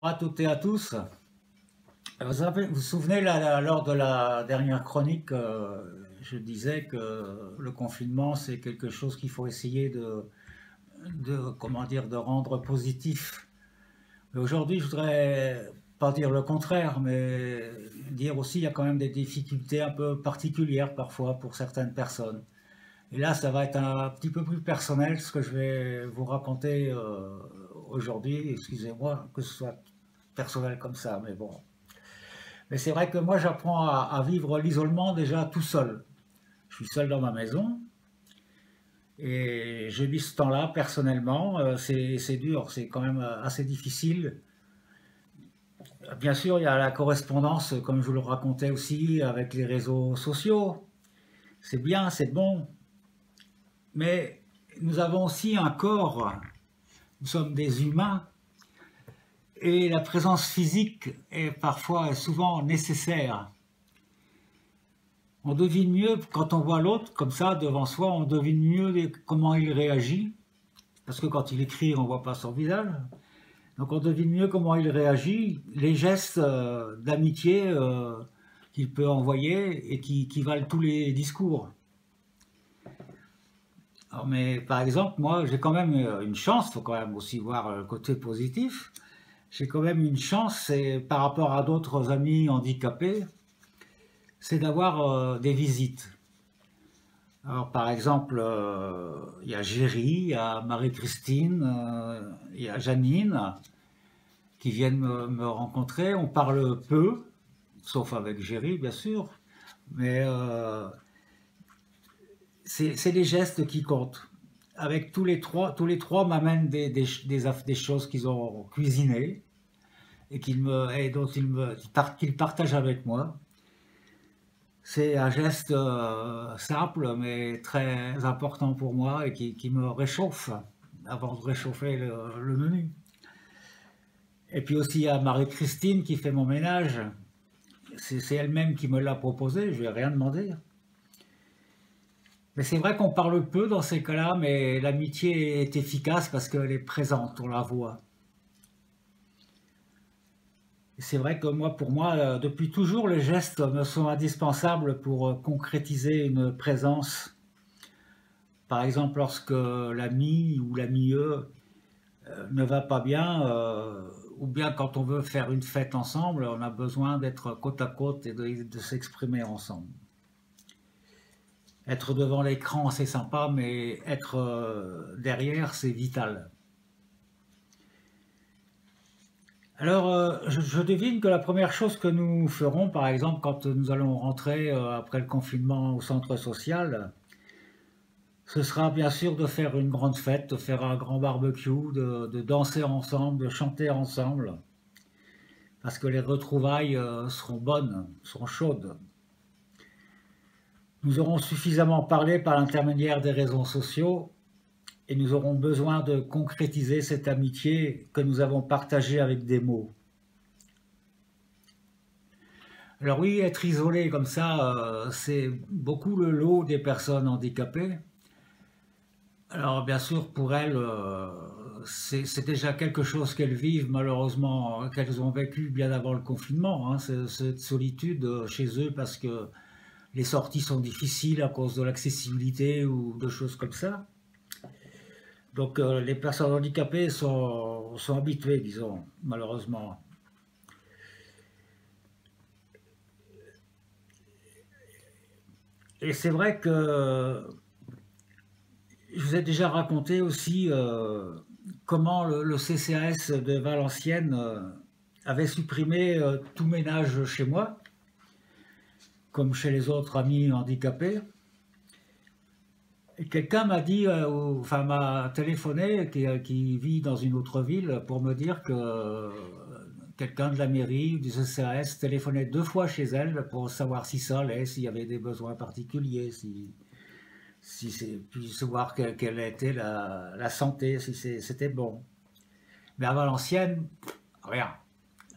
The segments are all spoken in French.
À toutes et à tous. Vous vous souvenez, lors de la dernière chronique, je disais que le confinement, c'est quelque chose qu'il faut essayer comment dire, de rendre positif. Mais aujourd'hui, je voudrais pas dire le contraire, mais dire aussi qu'il y a quand même des difficultés un peu particulières parfois pour certaines personnes. Et là, ça va être un petit peu plus personnel ce que je vais vous raconter aujourd'hui. Excusez-moi que ce soit personnel comme ça, mais bon. Mais c'est vrai que moi, j'apprends à vivre l'isolement déjà tout seul. Je suis seul dans ma maison et je vis ce temps-là personnellement. C'est dur, c'est quand même assez difficile. Bien sûr, il y a la correspondance, comme je vous le racontais aussi, avec les réseaux sociaux. C'est bien, c'est bon. Mais nous avons aussi un corps. Nous sommes des humains. Et la présence physique est parfois, souvent nécessaire. On devine mieux, quand on voit l'autre comme ça devant soi, on devine mieux comment il réagit, parce que quand il écrit, on ne voit pas son visage. Donc on devine mieux comment il réagit, les gestes d'amitié qu'il peut envoyer et qui valent tous les discours. Alors, mais par exemple, moi, j'ai quand même une chance, il faut quand même aussi voir le côté positif. J'ai quand même une chance, c'est par rapport à d'autres amis handicapés, c'est d'avoir des visites. Alors, par exemple, il y a Géry, il y a Marie-Christine, il y a Janine qui viennent me rencontrer. On parle peu, sauf avec Géry, bien sûr, mais c'est les gestes qui comptent. Avec tous les trois m'amènent des choses qu'ils ont cuisinées et dont qu'ils partagent avec moi. C'est un geste simple mais très important pour moi et qui me réchauffe avant de réchauffer le menu. Et puis aussi il y a Marie-Christine qui fait mon ménage. C'est elle-même qui me l'a proposé, je lui ai rien demandé. Mais c'est vrai qu'on parle peu dans ces cas-là, mais l'amitié est efficace parce qu'elle est présente, on la voit. Et c'est vrai que moi, pour moi, depuis toujours, les gestes me sont indispensables pour concrétiser une présence. Par exemple, lorsque l'ami ou l'amie ne va pas bien, ou bien quand on veut faire une fête ensemble, on a besoin d'être côte à côte et de s'exprimer ensemble. Être devant l'écran, c'est sympa, mais être derrière, c'est vital. Alors, je devine que la première chose que nous ferons, par exemple, quand nous allons rentrer après le confinement au centre social, ce sera bien sûr de faire une grande fête, de faire un grand barbecue, de danser ensemble, de chanter ensemble, parce que les retrouvailles seront bonnes, seront chaudes. Nous aurons suffisamment parlé par l'intermédiaire des réseaux sociaux et nous aurons besoin de concrétiser cette amitié que nous avons partagée avec des mots. Alors oui, être isolé comme ça, c'est beaucoup le lot des personnes handicapées. Alors bien sûr, pour elles, c'est déjà quelque chose qu'elles vivent malheureusement, qu'elles ont vécu bien avant le confinement, hein, cette solitude chez eux parce que les sorties sont difficiles à cause de l'accessibilité ou de choses comme ça. Donc les personnes handicapées sont habituées, disons, malheureusement. Et c'est vrai que je vous ai déjà raconté aussi comment le CCAS de Valenciennes avait supprimé tout ménage chez moi, comme chez les autres amis handicapés. Et quelqu'un m'a dit, enfin m'a téléphoné, qui vit dans une autre ville, pour me dire que quelqu'un de la mairie, du CCAS, téléphonait 2 fois chez elle pour savoir si ça allait, s'il y avait des besoins particuliers, puis voir quelle était la santé, si c'était bon. Mais à Valenciennes, rien.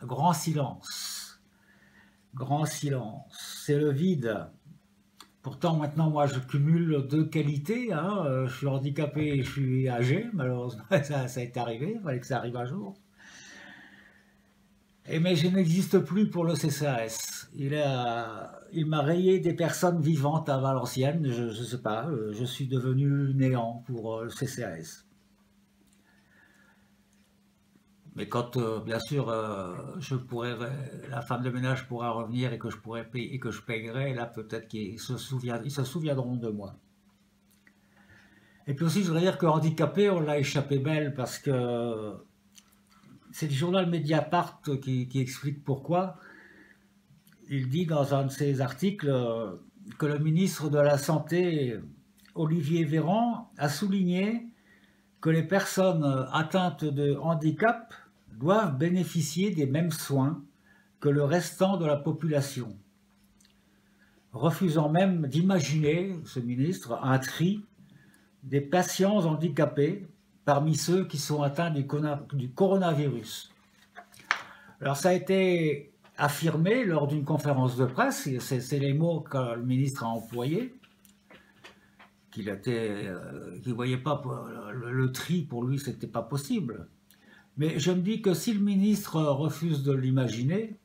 Grand silence. Grand silence. C'est le vide. Pourtant, maintenant, moi, je cumule 2 qualités, hein. Je suis handicapé et je suis âgé. Malheureusement, ça est arrivé. Il fallait que ça arrive un jour. Mais je n'existe plus pour le CCAS. Il m'a rayé des personnes vivantes à Valenciennes. Je ne sais pas, je suis devenu néant pour le CCAS. Mais quand, bien sûr, la femme de ménage pourra revenir et que je pourrai payer, et que je payerai, là peut-être ils se souviendront de moi. Et puis aussi, je voudrais dire que handicapé, on l'a échappé belle parce que c'est le journal Mediapart qui explique pourquoi. Il dit dans un de ses articles que le ministre de la Santé, Olivier Véran, a souligné que les personnes atteintes de handicap doivent bénéficier des mêmes soins que le restant de la population, refusant même d'imaginer, ce ministre, un tri des patients handicapés parmi ceux qui sont atteints du coronavirus. Alors ça a été affirmé lors d'une conférence de presse, c'est les mots que le ministre a employés, qu'il ne voyait pas le tri pour lui, c'était pas possible. Mais je me dis que si le ministre refuse de l'imaginer,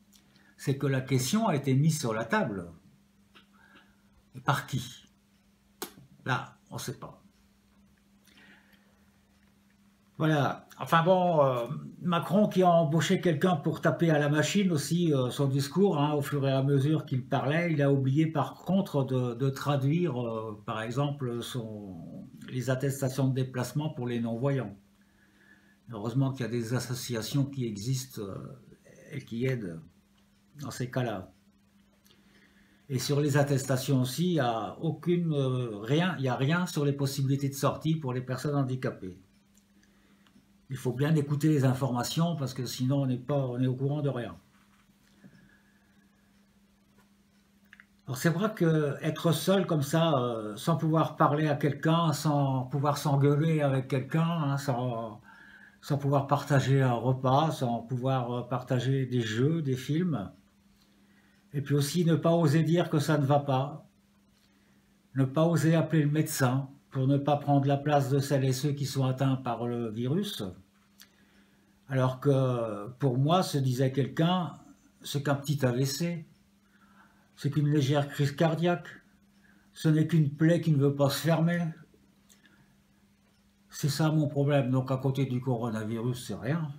c'est que la question a été mise sur la table. Et par qui? Là, on ne sait pas. Voilà. Enfin bon, Macron qui a embauché quelqu'un pour taper à la machine aussi, son discours, hein, au fur et à mesure qu'il parlait, il a oublié par contre de traduire, par exemple, les attestations de déplacement pour les non-voyants. Heureusement qu'il y a des associations qui existent et qui aident dans ces cas-là. Et sur les attestations aussi, il n'y a rien sur les possibilités de sortie pour les personnes handicapées. Il faut bien écouter les informations parce que sinon on est au courant de rien. Alors c'est vrai qu'être seul comme ça, sans pouvoir parler à quelqu'un, sans pouvoir s'engueuler avec quelqu'un, hein, sans pouvoir partager un repas, sans pouvoir partager des jeux, des films, et puis aussi ne pas oser dire que ça ne va pas, ne pas oser appeler le médecin pour ne pas prendre la place de celles et ceux qui sont atteints par le virus. Alors que pour moi, se disait quelqu'un, c'est qu'un petit AVC, c'est qu'une légère crise cardiaque, ce n'est qu'une plaie qui ne veut pas se fermer. C'est ça mon problème, donc à côté du coronavirus, c'est rien.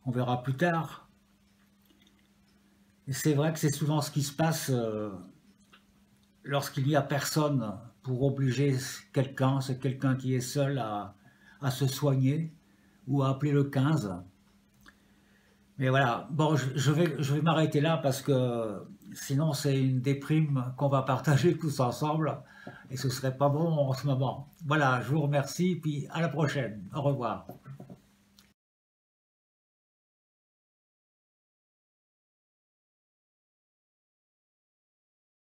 On verra plus tard. Et c'est vrai que c'est souvent ce qui se passe lorsqu'il n'y a personne pour obliger quelqu'un, c'est quelqu'un qui est seul à se soigner ou à appeler le 15. Mais voilà, bon, je vais m'arrêter là parce que sinon c'est une déprime qu'on va partager tous ensemble et ce serait pas bon en ce moment. Voilà, je vous remercie, puis à la prochaine. Au revoir.